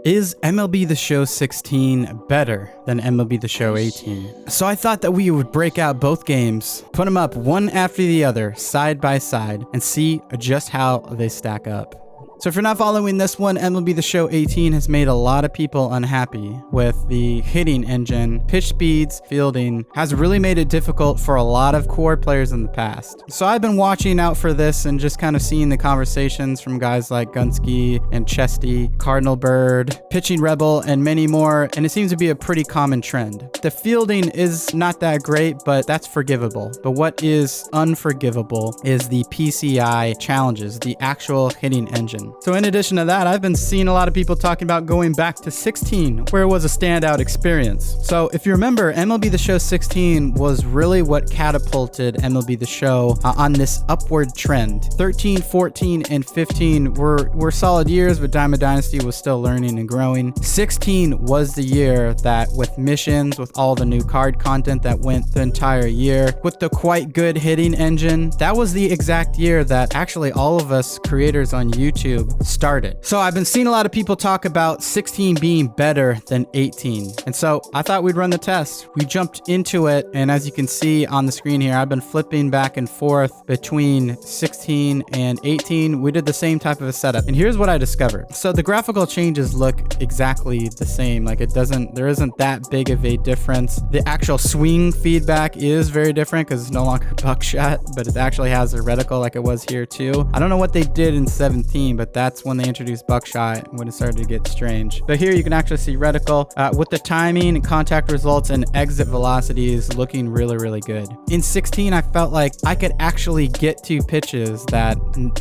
Is MLB The Show 16 better than MLB The Show 18? So I thought that we would break out both games, put them up one after the other, side by side, and see just how they stack up. So if you're not following this one, MLB The Show 18 has made a lot of people unhappy with the hitting engine. Pitch speeds, fielding has really made it difficult for a lot of core players in the past. So I've been watching out for this and just kind of seeing the conversations from guys like Gunsky and Chesty, Cardinal Bird, Pitching Rebel, and many more, and it seems to be a pretty common trend. The fielding is not that great, but that's forgivable. But what is unforgivable is the PCI challenges, the actual hitting engine. So in addition to that, I've been seeing a lot of people talking about going back to 16, where it was a standout experience. So if you remember, MLB The Show 16 was really what catapulted MLB The Show on this upward trend. 13, 14, and 15 were solid years, but Diamond Dynasty was still learning and growing. 16 was the year that, with missions, with all the new card content that went the entire year, with the quite good hitting engine, that was the exact year that actually all of us creators on YouTube started. So I've been seeing a lot of people talk about 16 being better than 18. And so I thought we'd run the test. We jumped into it, and as you can see on the screen here, I've been flipping back and forth between 16 and 18. We did the same type of a setup, and here's what I discovered. So the graphical changes look exactly the same. Like there isn't that big of a difference. The actual swing feedback is very different because it's no longer buckshot, but it actually has a reticle like it was here too. I don't know what they did in 17, but that's when they introduced buckshot, when it started to get strange. But here you can actually see reticle with the timing and contact results and exit velocities looking really good. In 16, I felt like I could actually get to pitches that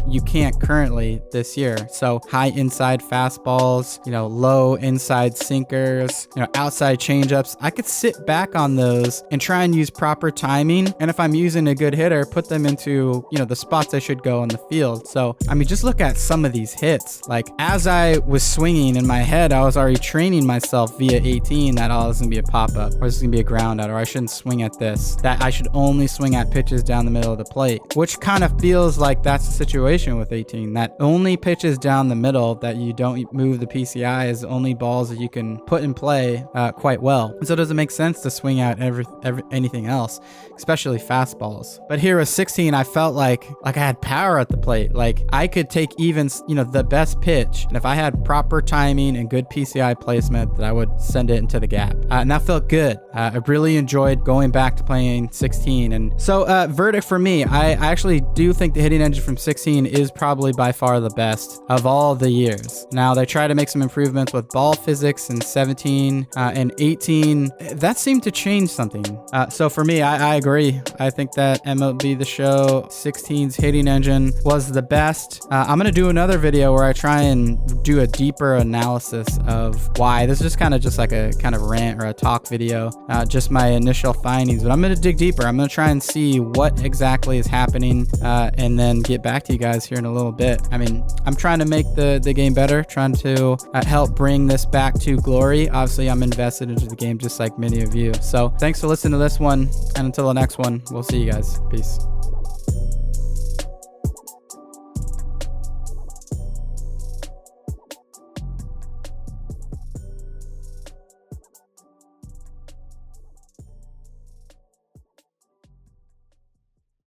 you can't currently this year. So high inside fastballs, low inside sinkers, outside changeups. I could sit back on those and try and use proper timing. And if I'm using a good hitter, put them into, the spots I should go on the field. So, I mean, just look at some of these hits. Like, as I was swinging in my head, I was already training myself via 18 that, oh, this is gonna be a pop-up, or this is gonna be a ground out, or I shouldn't swing at this, that I should only swing at pitches down the middle of the plate, which kind of feels like that's the situation with 18, that only pitches down the middle that you don't move the PCI is only balls that you can put in play quite well. And so it doesn't make sense to swing at anything else, especially fastballs. But here with 16, I felt like I had power at the plate. Like, I could take even the best pitch, and if I had proper timing and good PCI placement, that I would send it into the gap, and that felt good. I really enjoyed going back to playing 16. And so verdict for me, I actually do think the hitting engine from 16 is probably by far the best of all the years. Now, they try to make some improvements with ball physics in 17 and 18. That seemed to change something. So for me, I agree. I think that MLB The Show 16's hitting engine was the best. I'm gonna do another video where I try and do a deeper analysis of why. This is just kind of like a kind of rant or a talk video, just my initial findings, but I'm gonna dig deeper. I'm gonna try and see what exactly is happening, and then get back to you guys here in a little bit. I mean, I'm trying to make the game better, trying to help bring this back to glory. Obviously, I'm invested into the game just like many of you. So thanks for listening to this one, and until the next one, we'll see you guys. Peace.